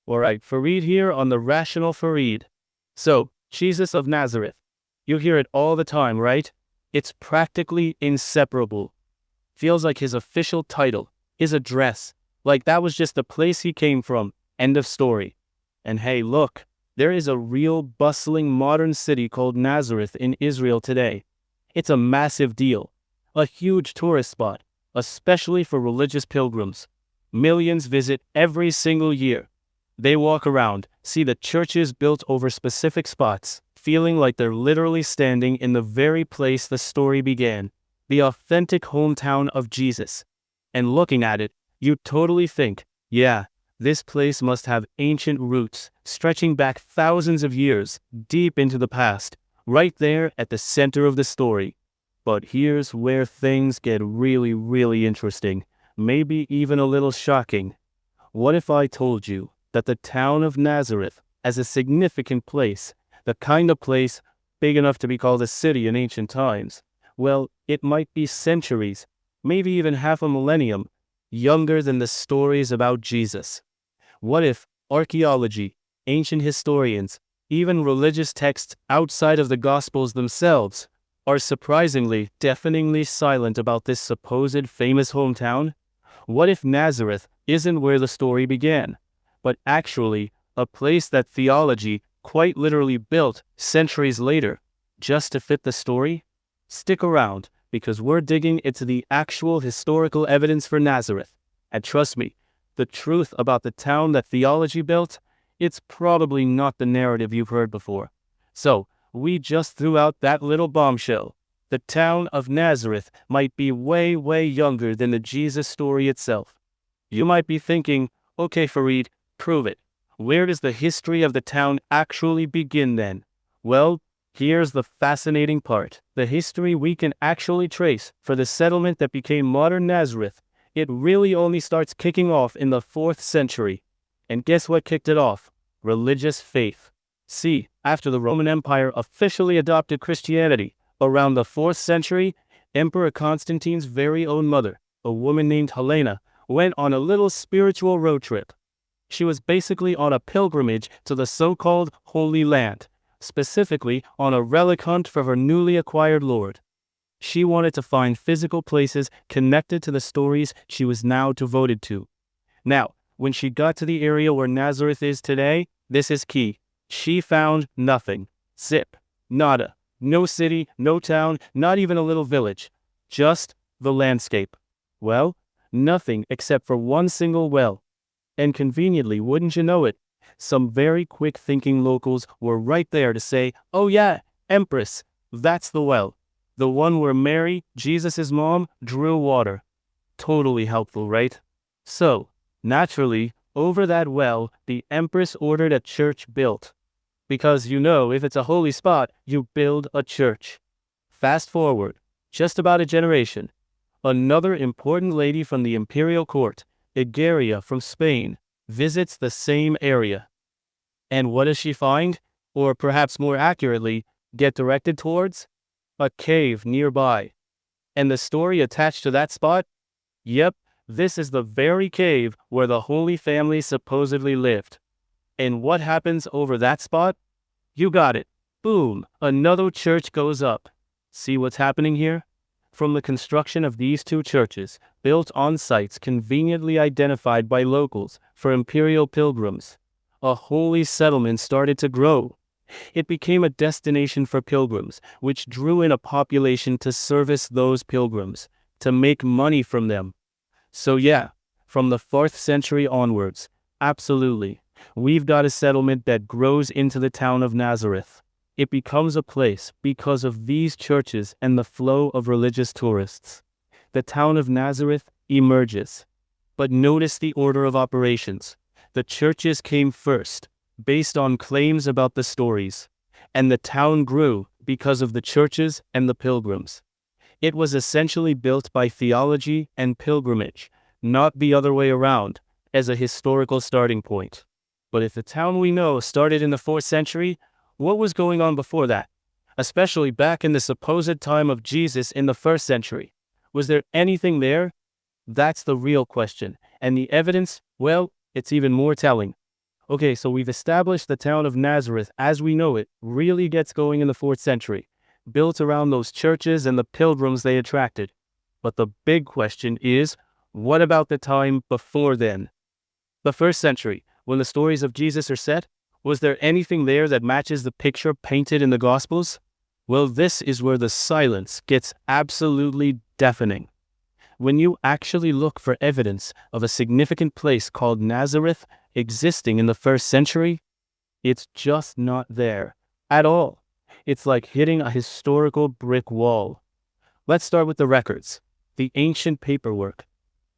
Alright, Farid here on the Rational Farid. So, Jesus of Nazareth. You hear it all the time, right? It's practically inseparable. Feels like his official title, his address. Like that was just the place he came from. End of story. And hey, look, there is a real bustling modern city called Nazareth in Israel today. It's a massive deal. A huge tourist spot, especially for religious pilgrims. Millions visit every single year. They walk around, see the churches built over specific spots, feeling like they're literally standing in the very place the story began, the authentic hometown of Jesus. And looking at it, you totally think, yeah, this place must have ancient roots, stretching back thousands of years, deep into the past, right there at the center of the story. But here's where things get really, really interesting, maybe even a little shocking. What if I told you that the town of Nazareth, as a significant place, the kind of place big enough to be called a city in ancient times, well, it might be centuries, maybe even half a millennium, younger than the stories about Jesus? What if archaeology, ancient historians, even religious texts outside of the Gospels themselves are surprisingly, deafeningly silent about this supposed famous hometown? What if Nazareth isn't where the story began, but actually a place that theology quite literally built centuries later, just to fit the story? Stick around, because we're digging into the actual historical evidence for Nazareth. And trust me, the truth about the town that theology built, it's probably not the narrative you've heard before. So, we just threw out that little bombshell. The town of Nazareth might be way, way younger than the Jesus story itself. You might be thinking, okay, Farid, prove it. Where does the history of the town actually begin then? Well, here's the fascinating part. The history we can actually trace for the settlement that became modern Nazareth, it really only starts kicking off in the 4th century. And guess what kicked it off? Religious faith. See, after the Roman Empire officially adopted Christianity, around the 4th century, Emperor Constantine's very own mother, a woman named Helena, went on a little spiritual road trip. She was basically on a pilgrimage to the so-called Holy Land, specifically on a relic hunt for her newly acquired lord. She wanted to find physical places connected to the stories she was now devoted to. Now, when she got to the area where Nazareth is today, this is key. She found nothing. Zip. Nada. No city, no town, not even a little village. Just the landscape. Well, nothing except for one single well. And conveniently, wouldn't you know it, some very quick-thinking locals were right there to say, oh yeah, Empress, that's the well. The one where Mary, Jesus' mom, drew water. Totally helpful, right? So, naturally, over that well, the Empress ordered a church built. Because if it's a holy spot, you build a church. Fast forward, just about a generation. Another important lady from the imperial court, Egeria from Spain, visits the same area. And what does she find? Or perhaps more accurately, get directed towards? A cave nearby. And the story attached to that spot? Yep, this is the very cave where the Holy Family supposedly lived. And what happens over that spot? You got it. Boom, another church goes up. See what's happening here? From the construction of these two churches, built on sites conveniently identified by locals for imperial pilgrims, a holy settlement started to grow. It became a destination for pilgrims, which drew in a population to service those pilgrims, to make money from them. So yeah, from the 4th century onwards, absolutely, we've got a settlement that grows into the town of Nazareth. It becomes a place because of these churches and the flow of religious tourists. The town of Nazareth emerges. But notice the order of operations. The churches came first, based on claims about the stories. And the town grew because of the churches and the pilgrims. It was essentially built by theology and pilgrimage, not the other way around, as a historical starting point. But if the town we know started in the 4th century, what was going on before that? Especially back in the supposed time of Jesus in the 1st century. Was there anything there? That's the real question. And the evidence, well, it's even more telling. Okay, so we've established the town of Nazareth as we know it really gets going in the 4th century, built around those churches and the pilgrims they attracted. But the big question is, what about the time before then? The 1st century, when the stories of Jesus are set, was there anything there that matches the picture painted in the Gospels? Well, this is where the silence gets absolutely deafening. When you actually look for evidence of a significant place called Nazareth existing in the 1st century, it's just not there at all. It's like hitting a historical brick wall. Let's start with the records, the ancient paperwork.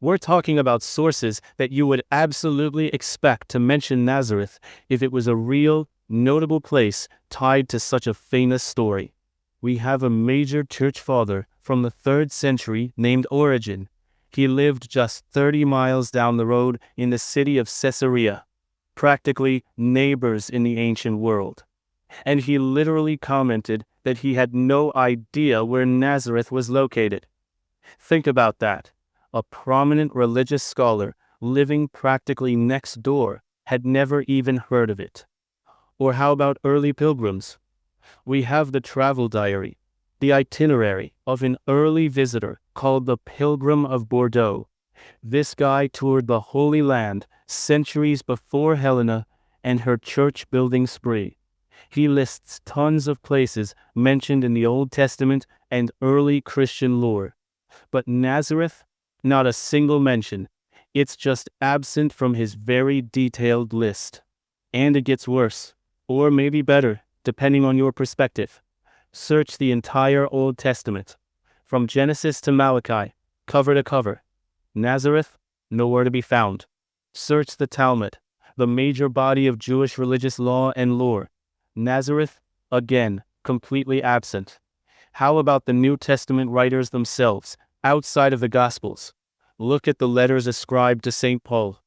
We're talking about sources that you would absolutely expect to mention Nazareth if it was a real, notable place tied to such a famous story. We have a major church father from the 3rd century named Origen. He lived just 30 miles down the road in the city of Caesarea, practically neighbors in the ancient world. And he literally commented that he had no idea where Nazareth was located. Think about that. A prominent religious scholar living practically next door had never even heard of it. Or how about early pilgrims? We have the travel diary, the itinerary of an early visitor called the Pilgrim of Bordeaux. This guy toured the Holy Land centuries before Helena and her church-building spree. He lists tons of places mentioned in the Old Testament and early Christian lore. But Nazareth? Not a single mention. It's just absent from his very detailed list. And it gets worse, or maybe better, depending on your perspective. Search the entire Old Testament, from Genesis to Malachi, cover to cover. Nazareth? Nowhere to be found. Search the Talmud, the major body of Jewish religious law and lore. Nazareth? Again, completely absent. How about the New Testament writers themselves, outside of the Gospels? Look at the letters ascribed to St. Paul.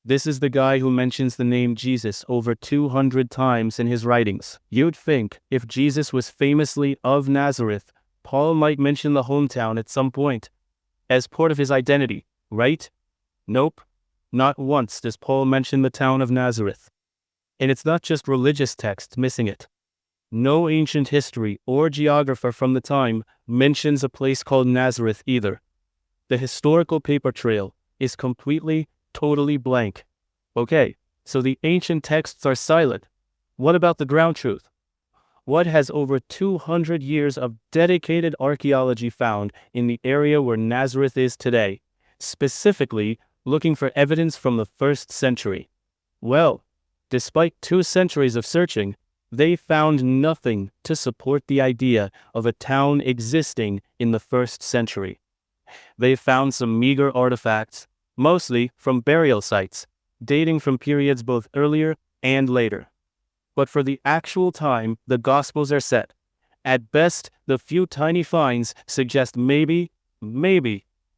This is the guy who mentions the name Jesus over 200 times in his writings. You'd think, if Jesus was famously of Nazareth, Paul might mention the hometown at some point, as part of his identity, right? Nope. Not once does Paul mention the town of Nazareth. And it's not just religious texts missing it. No ancient history or geographer from the time mentions a place called Nazareth either. The historical paper trail is completely, totally blank. Okay, so the ancient texts are silent. What about the ground truth? What has over 200 years of dedicated archaeology found in the area where Nazareth is today, specifically looking for evidence from the 1st century? Well, despite 2 centuries of searching, they found nothing to support the idea of a town existing in the 1st century. They found some meager artifacts, mostly from burial sites, dating from periods both earlier and later. But for the actual time the Gospels are set, at best the few tiny finds suggest maybe,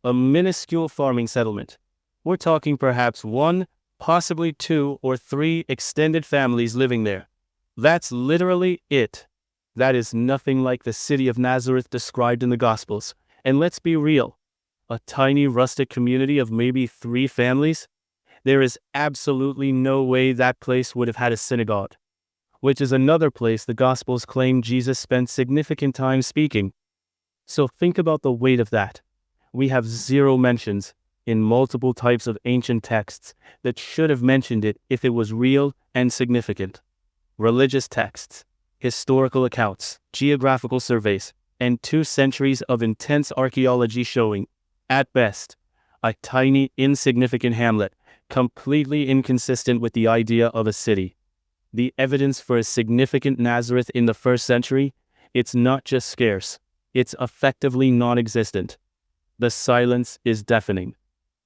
a minuscule farming settlement. We're talking perhaps 1, possibly 2 or 3 extended families living there. That's literally it. That is nothing like the city of Nazareth described in the Gospels. And let's be real, a tiny rustic community of maybe 3 families? There is absolutely no way that place would have had a synagogue, which is another place the Gospels claim Jesus spent significant time speaking. So think about the weight of that. We have 0 mentions in multiple types of ancient texts that should have mentioned it if it was real and significant. Religious texts, historical accounts, geographical surveys, and 2 centuries of intense archaeology showing, at best, a tiny, insignificant hamlet, completely inconsistent with the idea of a city. The evidence for a significant Nazareth in the 1st century, it's not just scarce, it's effectively non-existent. The silence is deafening.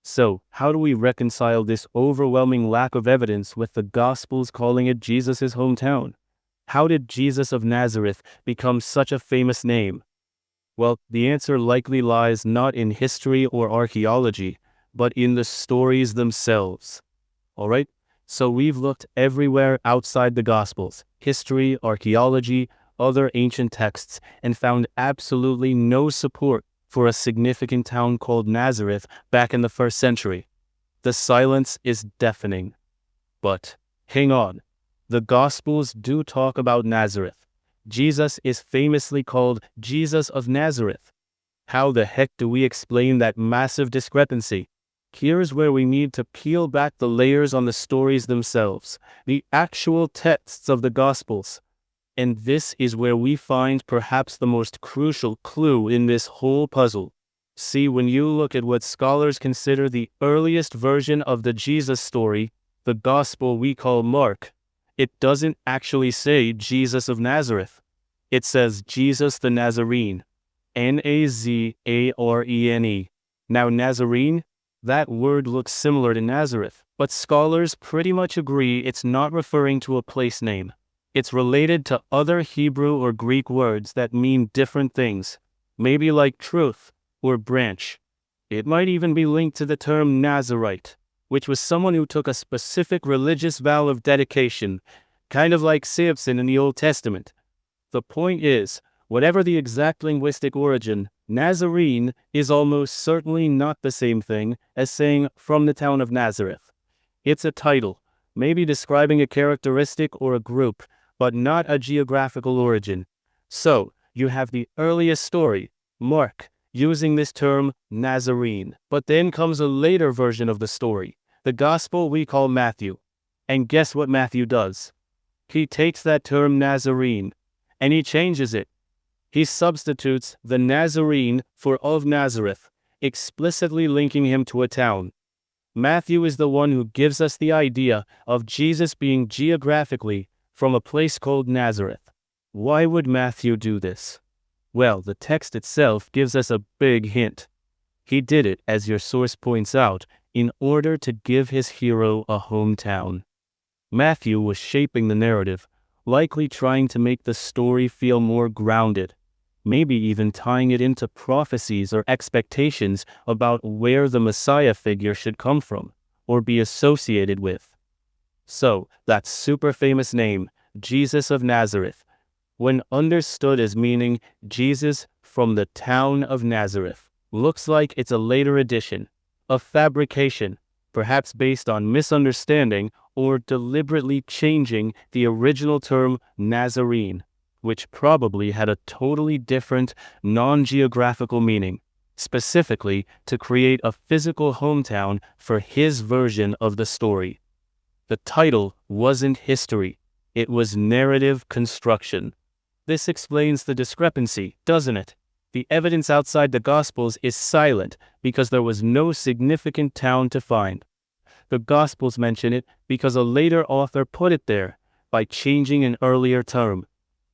So, how do we reconcile this overwhelming lack of evidence with the Gospels calling it Jesus' hometown? How did Jesus of Nazareth become such a famous name? Well, the answer likely lies not in history or archaeology, but in the stories themselves. Alright? So we've looked everywhere outside the Gospels, history, archaeology, other ancient texts, and found absolutely no support for a significant town called Nazareth back in the 1st century. The silence is deafening. But hang on. The Gospels do talk about Nazareth. Jesus is famously called Jesus of Nazareth. How the heck do we explain that massive discrepancy? Here's where we need to peel back the layers on the stories themselves, the actual texts of the Gospels. And this is where we find perhaps the most crucial clue in this whole puzzle. See, when you look at what scholars consider the earliest version of the Jesus story, the Gospel we call Mark, it doesn't actually say Jesus of Nazareth. It says Jesus the Nazarene. Nazarene. Now Nazarene, that word looks similar to Nazareth, but scholars pretty much agree it's not referring to a place name. It's related to other Hebrew or Greek words that mean different things, maybe like truth or branch. It might even be linked to the term Nazarite, which was someone who took a specific religious vow of dedication, kind of like Samson in the Old Testament. The point is, whatever the exact linguistic origin, Nazarene is almost certainly not the same thing as saying from the town of Nazareth. It's a title, maybe describing a characteristic or a group, but not a geographical origin. So, you have the earliest story, Mark, using this term Nazarene. But then comes a later version of the story, the gospel we call Matthew. And guess what Matthew does? He takes that term Nazarene, and he changes it. He substitutes the Nazarene for of Nazareth, explicitly linking him to a town. Matthew is the one who gives us the idea of Jesus being geographically from a place called Nazareth. Why would Matthew do this? Well, the text itself gives us a big hint. He did it, as your source points out, in order to give his hero a hometown. Matthew was shaping the narrative, likely trying to make the story feel more grounded, maybe even tying it into prophecies or expectations about where the Messiah figure should come from, or be associated with. So, that super famous name, Jesus of Nazareth, when understood as meaning Jesus from the town of Nazareth, looks like it's a later addition, a fabrication, perhaps based on misunderstanding or deliberately changing the original term Nazarene, which probably had a totally different, non-geographical meaning, specifically to create a physical hometown for his version of the story. The title wasn't history, it was narrative construction. This explains the discrepancy, doesn't it? The evidence outside the Gospels is silent because there was no significant town to find. The Gospels mention it because a later author put it there by changing an earlier term.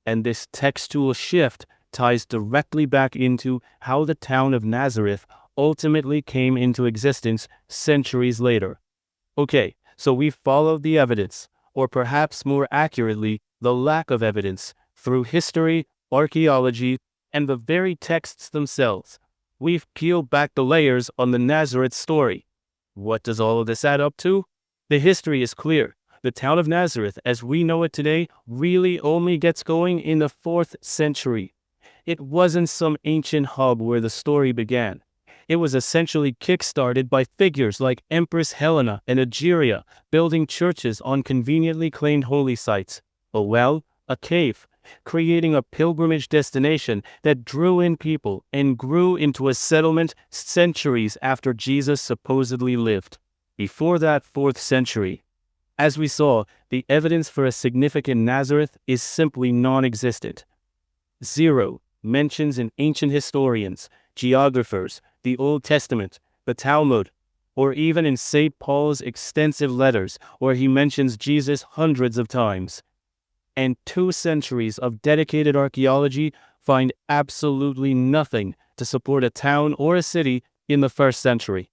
And this textual shift ties directly back into how the town of Nazareth ultimately came into existence centuries later. Okay, so we followed the evidence, or perhaps more accurately, the lack of evidence, through history, archaeology, and the very texts themselves. We've peeled back the layers on the Nazareth story. What does all of this add up to? The history is clear. The town of Nazareth, as we know it today, really only gets going in the 4th century. It wasn't some ancient hub where the story began. It was essentially kick-started by figures like Empress Helena and Egeria, building churches on conveniently claimed holy sites, a well, a cave, creating a pilgrimage destination that drew in people and grew into a settlement centuries after Jesus supposedly lived. Before that 4th century, as we saw, the evidence for a significant Nazareth is simply non-existent. Zero mentions in ancient historians, geographers, the Old Testament, the Talmud, or even in St. Paul's extensive letters where he mentions Jesus hundreds of times. And 2 centuries of dedicated archaeology find absolutely nothing to support a town or a city in the 1st century.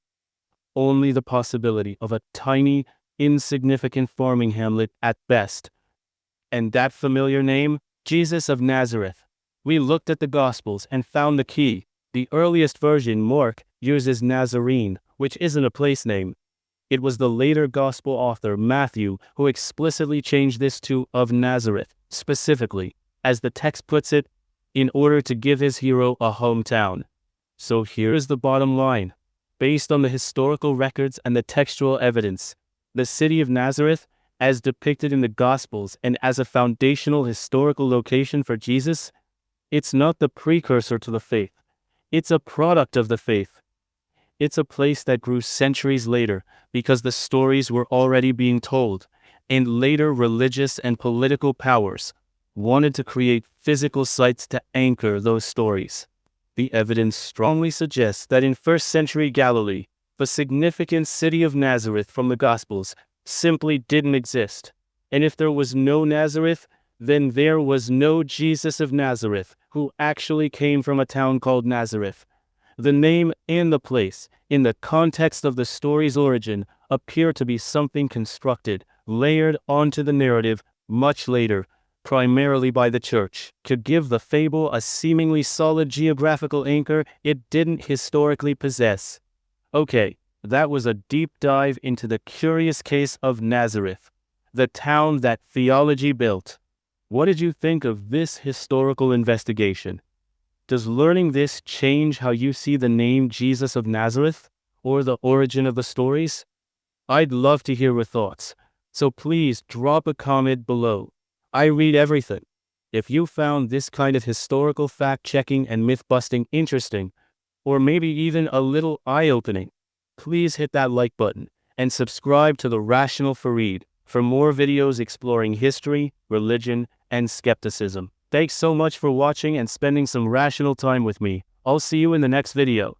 Only the possibility of a tiny, insignificant farming hamlet at best. And that familiar name, Jesus of Nazareth. We looked at the Gospels and found the key. The earliest version, Mark, uses Nazarene, which isn't a place name. It was the later Gospel author, Matthew, who explicitly changed this to of Nazareth, specifically, as the text puts it, in order to give his hero a hometown. So here's the bottom line. Based on the historical records and the textual evidence, the city of Nazareth as depicted in the Gospels and as a foundational historical location for Jesus, it's not the precursor to the faith. It's a product of the faith. It's a place that grew centuries later because the stories were already being told, and later religious and political powers wanted to create physical sites to anchor those stories. The evidence strongly suggests that in first-century Galilee, the significant city of Nazareth from the Gospels simply didn't exist. And if there was no Nazareth, then there was no Jesus of Nazareth, who actually came from a town called Nazareth. The name and the place, in the context of the story's origin, appear to be something constructed, layered onto the narrative much later, primarily by the church, to give the fable a seemingly solid geographical anchor it didn't historically possess. Okay, that was a deep dive into the curious case of Nazareth, the town that theology built. What did you think of this historical investigation? Does learning this change how you see the name Jesus of Nazareth, or the origin of the stories? I'd love to hear your thoughts, so please drop a comment below. I read everything. If you found this kind of historical fact-checking and myth-busting interesting, or maybe even a little eye-opening, please hit that like button and subscribe to the Rational Farid for more videos exploring history, religion, and skepticism. Thanks so much for watching and spending some rational time with me. I'll see you in the next video.